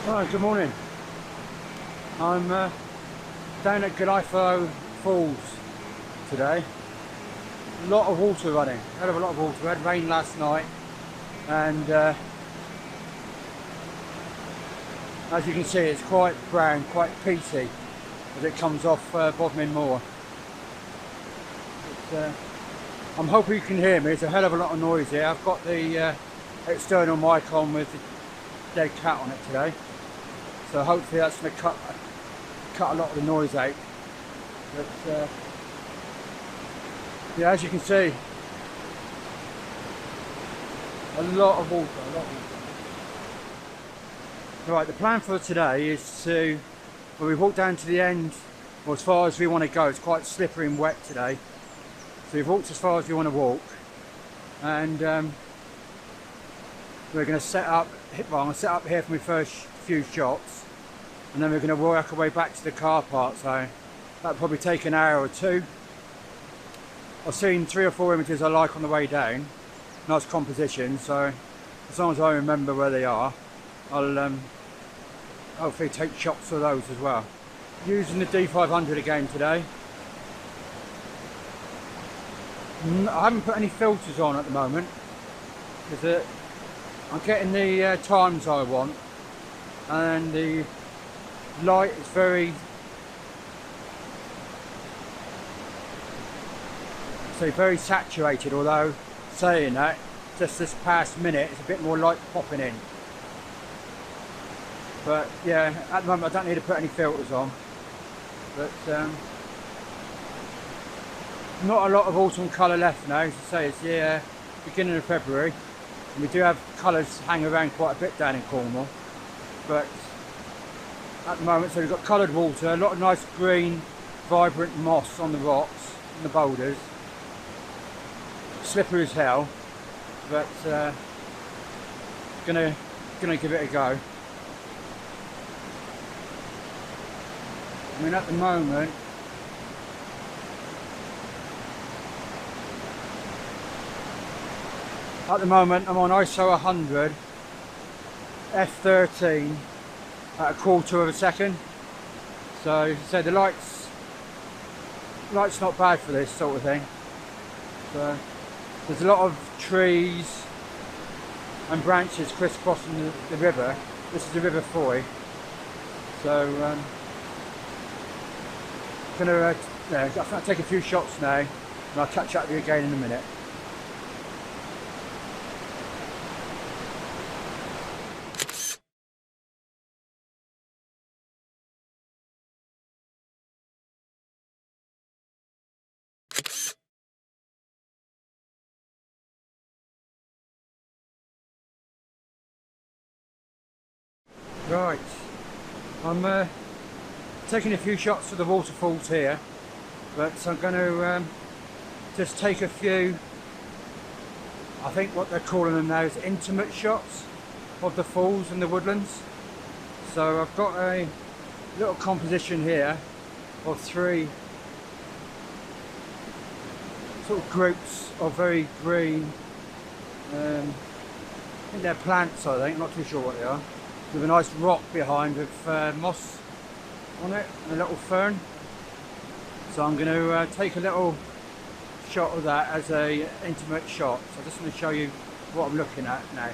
Hi, good morning. I'm down at Golitha Falls today. A lot of water running, hell of a lot of water. We had rain last night, and as you can see, it's quite brown, quite peaty as it comes off Bodmin Moor. I'm hoping you can hear me. It's a hell of a lot of noise here. I've got the external mic on with the dead cat on it today, so hopefully that's going to cut a lot of the noise out. But yeah, as you can see, a lot of water, Right, the plan for today is to, well, we walk down to the end, or as far as we want to go. It's quite slippery and wet today, so we've walked as far as we want to walk, and we're going to set up. Well, I'm going to set up here for my first few shots, and then we're going to work our way back to the car park. So that'll probably take an hour or two. I've seen 3 or 4 images I like on the way down. Nice composition. So as long as I remember where they are, I'll hopefully take shots of those as well. Using the D500 again today. I haven't put any filters on at the moment because I'm getting the times I want, and the light is very saturated. Although saying that, just this past minute it's a bit more light popping in. But yeah, at the moment I don't need to put any filters on. But not a lot of autumn colour left now. As I say, it's the beginning of February, and we do have colours hanging around quite a bit down in Cornwall. But at the moment, so we've got coloured water, a lot of nice green, vibrant moss on the rocks and the boulders. Slippery as hell, but gonna give it a go. I mean, at the moment, I'm on ISO 100, f13 at 1/4 of a second. So the light's not bad for this sort of thing. So there's a lot of trees and branches crisscrossing the river. This is the River Fowey. So gonna I'll take a few shots now, and I'll catch up with you again in a minute. Right, I'm taking a few shots of the waterfalls here, but I'm going to just take a few, I think what they're calling them now is intimate shots of the falls and the woodlands. So I've got a little composition here of 3 sort of groups of very green, I think they're plants, I'm not too sure what they are, with a nice rock behind with moss on it and a little fern. So I'm going to take a little shot of that as a intimate shot. So I'm just going to show you what I'm looking at now.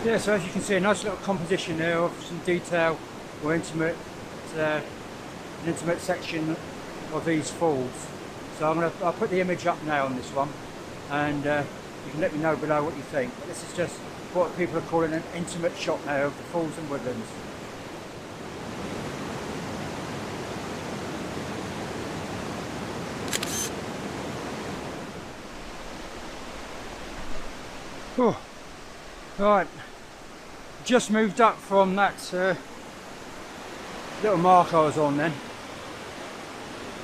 Yeah, so as you can see, a nice little composition there of some detail or intimate, an intimate section of these falls. So I'll put the image up now on this one, and you can let me know below what you think. But this is just what people are calling an intimate shot now of the falls and woodlands. Oh, right. Just moved up from that little mark I was on then,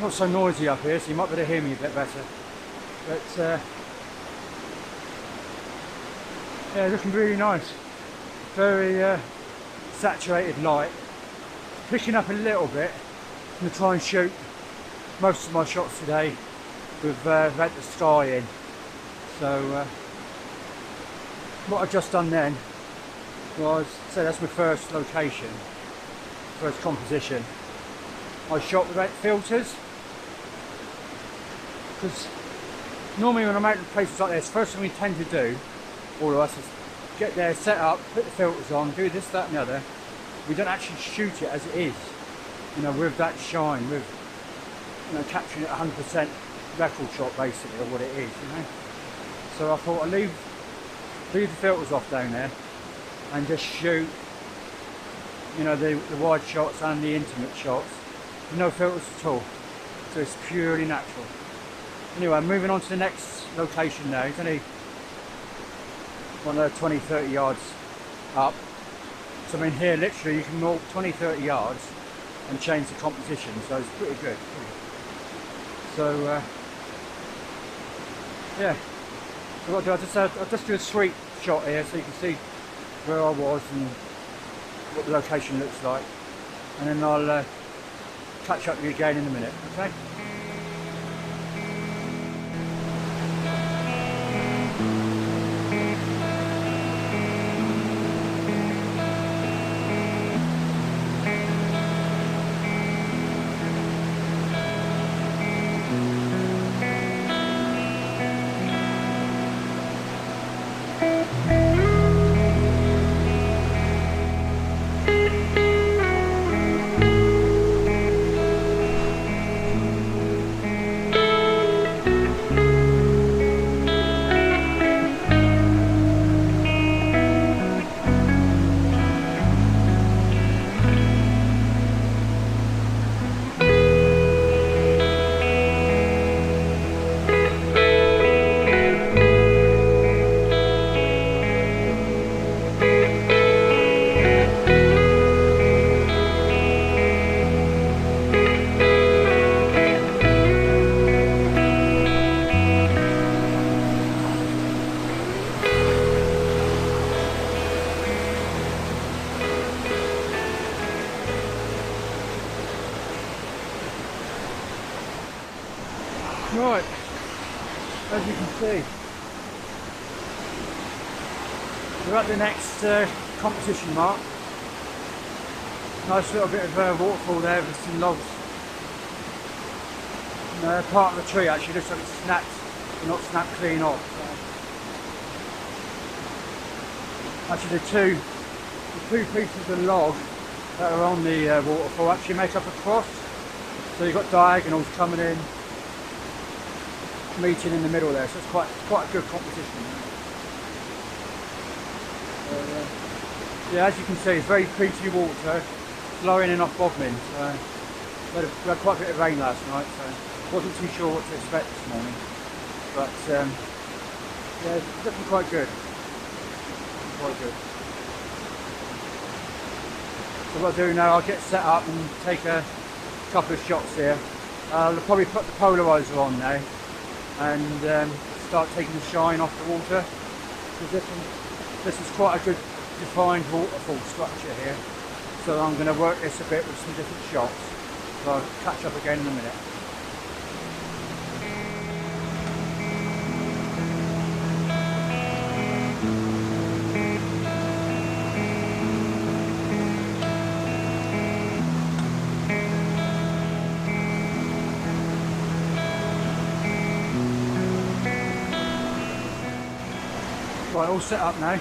not so noisy up here, so you might be able to hear me a bit better. But yeah, looking really nice. Very saturated light. Picking up a little bit. I'm going to try and shoot most of my shots today with let the sky in. So what I've just done then was, so that's my first location, first composition. I shot without filters, because normally when I'm out in places like this, first thing we tend to do, all of us, is get there, set up, put the filters on, do this, that and the other. We don't actually shoot it as it is, you know, with that shine, with, you know, capturing it 100% record shot basically of what it is, you know. So I thought I'd leave the filters off down there and just shoot, you know, the wide shots and the intimate shots, no filters at all. So it's purely natural. Anyway, moving on to the next location now. It's only 20-30 yards up. So I mean, here literally you can walk 20-30 yards and change the composition, so it's pretty good. So yeah, so what I'll just do a sweep shot here so you can see where I was and what the location looks like, and then I'll catch up with you again in a minute, okay? Right, as you can see, we're at the next competition mark. Nice little bit of waterfall there with some logs. And, part of the tree actually looks like it's snapped, but not snapped clean off. So. Actually the two pieces of log that are on the waterfall actually make up a cross. So you've got diagonals coming in, meeting in the middle there, so it's quite a good composition. Yeah, as you can see, it's very peaty water flowing in off Bodmin. So we had quite a bit of rain last night, so wasn't too sure what to expect this morning. But yeah, it's looking quite good. Quite good. So what I'll do now, I'll get set up and take a couple of shots here. I'll probably put the polarizer on now and start taking the shine off the water, because this is quite a good defined waterfall structure here, so I'm going to work this a bit with some different shots, so I'll catch up again in a minute. Right, all set up now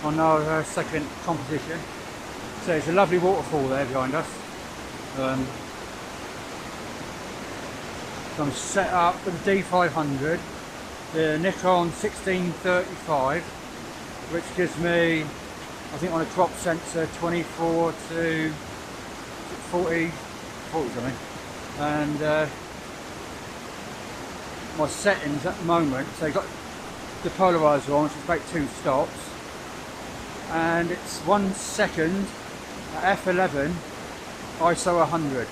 on our second composition. So there's a lovely waterfall there behind us. So I'm set up with the D500, the Nikon 1635, which gives me, I think on a crop sensor, 24 to 40 something. And my settings at the moment, so you've got the polarizer on, which is about 2 stops, and it's 1 second at f11 ISO 100.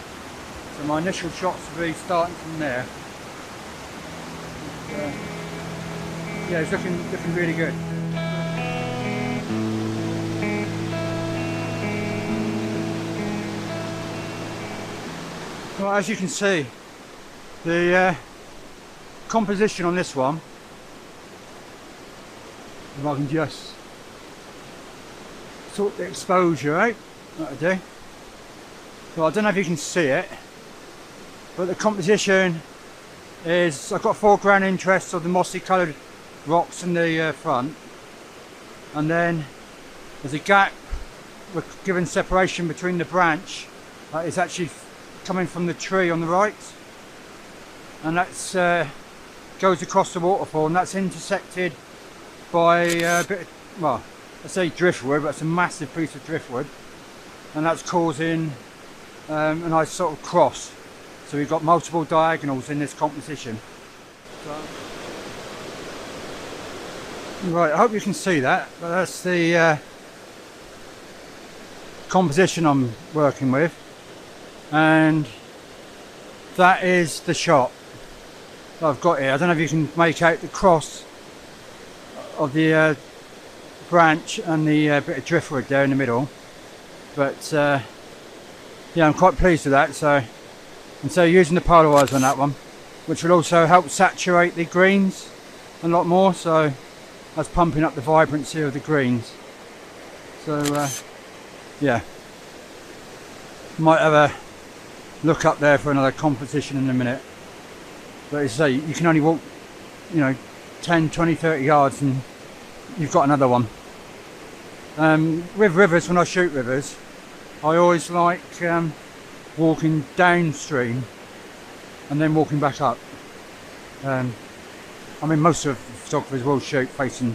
So my initial shots will be starting from there. Yeah, it's looking really good. Well, as you can see, the composition on this one, if I can just sort the exposure out, that'll do. So I don't know if you can see it, but the composition is, I've got foreground interest of the mossy coloured rocks in the front, and then there's a gap, we're given separation between the branch is actually coming from the tree on the right, and that's goes across the waterfall, and that's intersected by a bit of, well, I say driftwood, but it's a massive piece of driftwood, and that's causing a nice sort of cross. So we've got multiple diagonals in this composition. Right, I hope you can see that, but that's the composition I'm working with, and that is the shot that I've got here. I don't know if you can make out the cross of the branch and the bit of driftwood there in the middle, but yeah, I'm quite pleased with that. So using the polarizer on that one, which will also help saturate the greens a lot more, so that's pumping up the vibrancy of the greens. So yeah, might have a look up there for another composition in a minute, but as I say, you can only walk, you know, 10, 20, 30 yards and you've got another one. With rivers, when I shoot rivers, I always like walking downstream and then walking back up. I mean, most of the photographers will shoot facing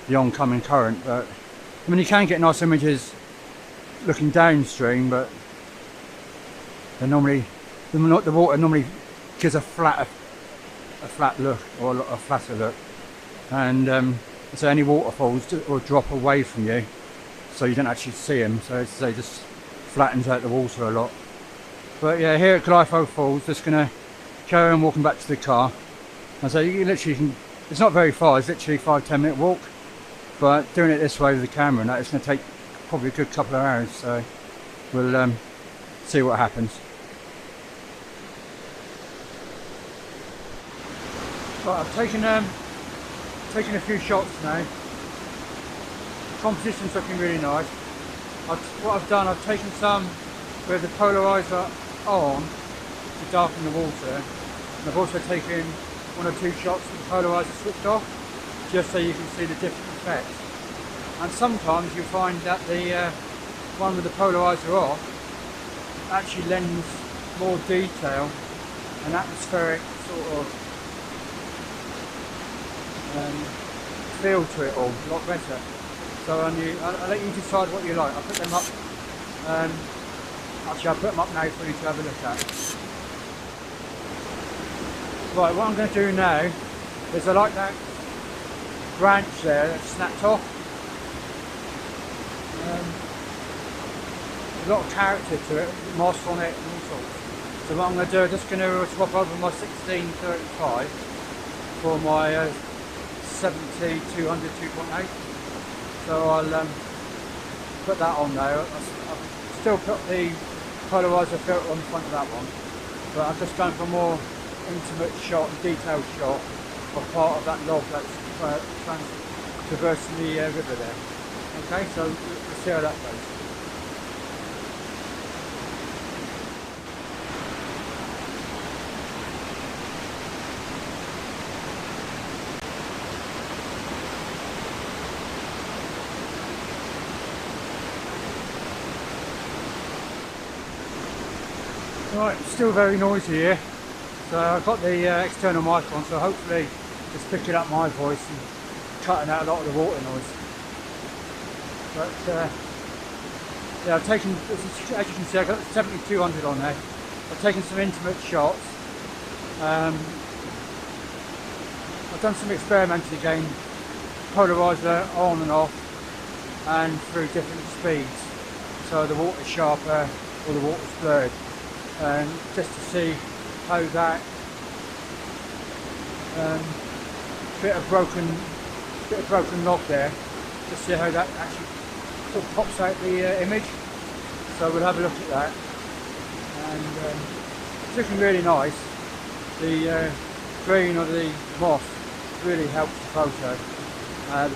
the oncoming current, but I mean, you can get nice images looking downstream, but they're normally, the water normally gives a flat look, or a flatter look, and so any waterfalls will drop away from you, so you don't actually see them. So they just flattens out the water a lot. But yeah, here at Golitha Falls, just gonna carry on walking back to the car. And so you literally can, it's not very far, it's literally 5-10 minute walk, but doing it this way with the camera and that, it's gonna take probably a good couple of hours, so we'll see what happens. Right, I've taken a few shots now. The composition's looking really nice. What I've done, I've taken some with the polarizer on to darken the water, and I've also taken 1 or 2 shots with the polarizer switched off, just so you can see the different effects. And sometimes you'll find that the one with the polarizer off actually lends more detail and atmospheric sort of feel to it all, a lot better. So I'll let you decide what you like. I'll put them up, actually I'll put them up now for you to have a look at. Right, what I'm going to do now is I like that branch there that's snapped off. A lot of character to it, moss on it and all sorts. So what I'm going to do, I'm just going to swap over my 1635 for my 70 200 2.8. So I'll put that on there. I've still put the polarizer filter on the front of that one, but I'm just going for a more intimate shot, detailed shot of part of that log that's traversing the river there. Okay, so let's see how that goes. Right, still very noisy here, so I've got the external mic on, so hopefully it's picking up my voice and cutting out a lot of the water noise. But yeah, I've taken, as you can see, I've got 7200 on there. I've taken some intimate shots. I've done some experimenting again, polarizer on and off, and through different speeds, so the water's sharper or the water's blurred. just to see how that bit of broken log there, to see how that actually sort of pops out the image. So we'll have a look at that, and it's looking really nice. The green of the moss really helps the photo.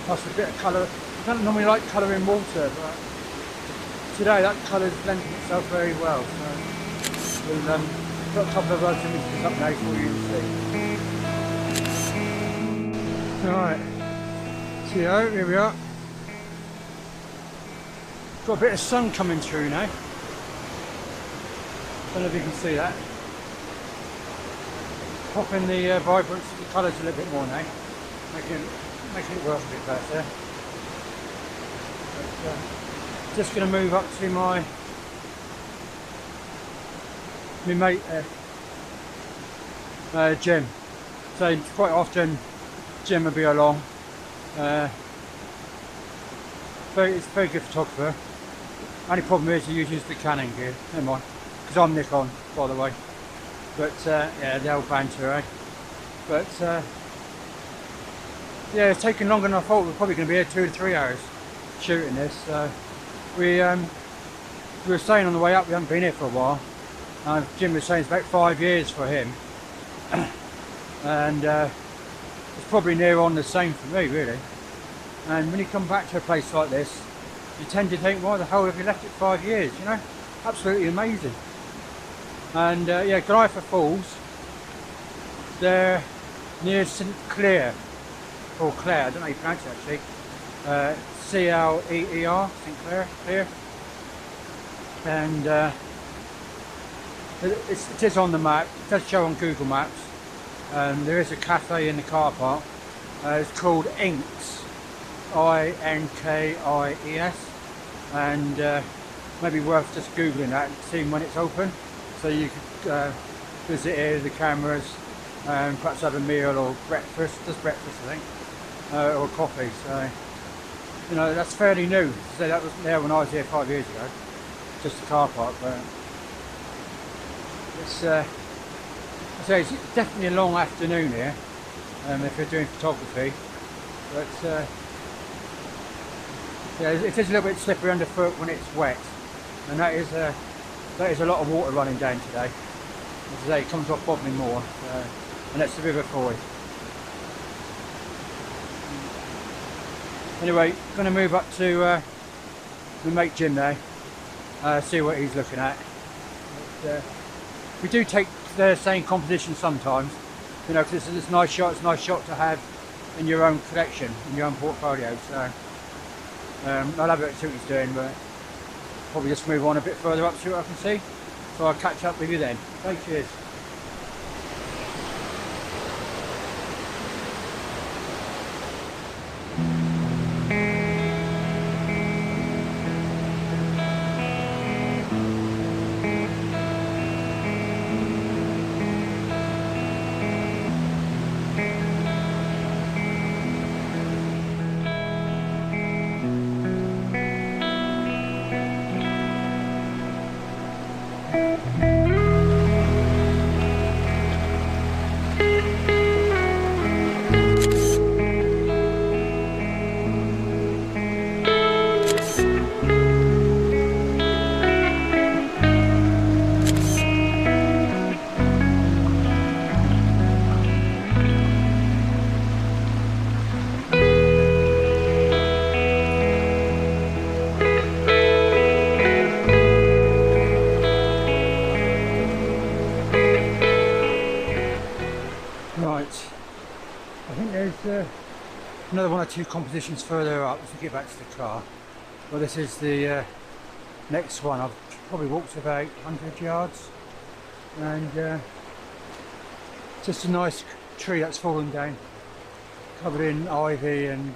Plus a bit of colour. I don't normally like colour in water, but today that colour's blending itself very well. So we'll put a couple of those images up now for you to see. Right, so here we are. Got a bit of sun coming through now. Don't know if you can see that. Popping the vibrance of the colours a little bit more now, making it work a bit better. But, just going to move up to my mate Jim. So quite often Jim will be along. He's a very good photographer. Only problem is he uses the Canon gear. Never mind, because I'm Nikon, by the way. But yeah, the old banter, eh? But yeah, it's taken longer than I thought. We're probably going to be here 2 to 3 hours shooting this. We were saying on the way up, we haven't been here for a while. Jim was saying it's about 5 years for him, and it's probably near on the same for me, really. And when you come back to a place like this, you tend to think, why the hell have you left it 5 years? You know, absolutely amazing. And yeah, Golitha Falls, they're near St Cleer, or Clare, I don't know how you pronounce it actually. C-L-E-E-R, St Cleer. And it is on the map, it does show on Google Maps. There is a cafe in the car park. It's called Inks, I-N-K-I-E-S, and maybe worth just googling that and seeing when it's open, so you could visit here, the cameras, and perhaps have a meal or breakfast, just breakfast I think, or coffee. So you know, that's fairly new. So that was there when I was here 5 years ago, just a car park. But it's I say it's definitely a long afternoon here, if you're doing photography. But yeah, it is a little bit slippery underfoot when it's wet, and that is a lot of water running down today. As I say, it comes off Bodmin Moor, and that's the River Fowey. Anyway, going to move up to my mate Jim now, see what he's looking at. But, we do take the same composition sometimes, you know, because it's a nice shot. It's a nice shot to have in your own collection, in your own portfolio. So I'll have it, see what he's doing, but probably just move on a bit further up, see what I can see. So I'll catch up with you then. Thanks, cheers. I think there's another 1 or 2 compositions further up as we get back to the car. Well, this is the next one. I've probably walked about 100 yards, and just a nice tree that's fallen down, covered in ivy and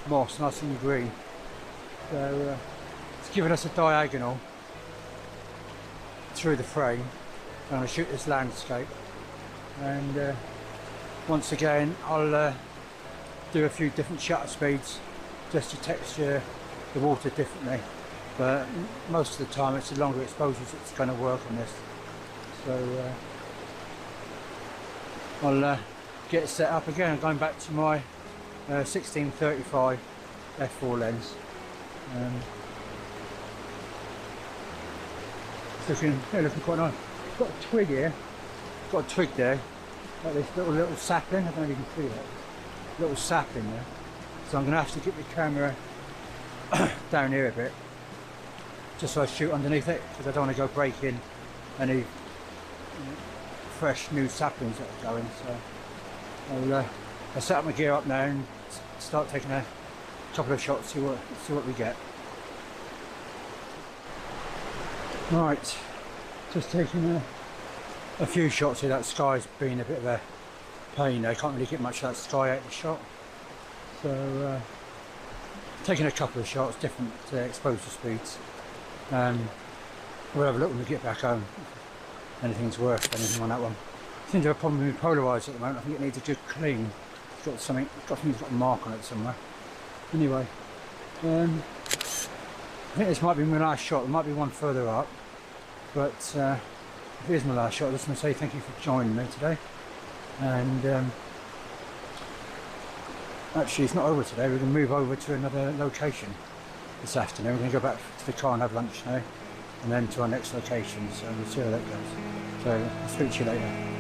moss, nice and green. So it's given us a diagonal through the frame. I'm going to shoot this landscape, and once again I'll do a few different shutter speeds just to texture the water differently, but most of the time it's the longer exposures it's going to work on this. So I'll get it set up again. I'm going back to my 1635 f4 lens. It's looking quite nice. It's got a twig here. It's got a twig there, like this little sapling. I don't know if you can see that. Little sapling there. So I'm going to have to get the camera down here a bit, just so I shoot underneath it, because I don't want to go breaking any fresh new saplings that are going. So I'll set up my gear up now and start taking a couple of shots, see what we get. Right, just taking a few shots here. That sky's been a bit of a pain. I can't really get much of that sky out of the shot. So taking a couple of shots, different exposure speeds. We'll have a look when we get back home. Anything's worth anything on that one. I seem to have a problem with polarised at the moment. I think it needs a good clean. It's got something. I think it's got a mark on it somewhere. Anyway, I think this might be my last shot. There might be one further up, but if it is my last shot, I just want to say thank you for joining me today. And actually, it's not over today. We're going to move over to another location this afternoon. We're going to go back to the car and have lunch now, and then to our next location. So we'll see how that goes. So I'll speak to you later.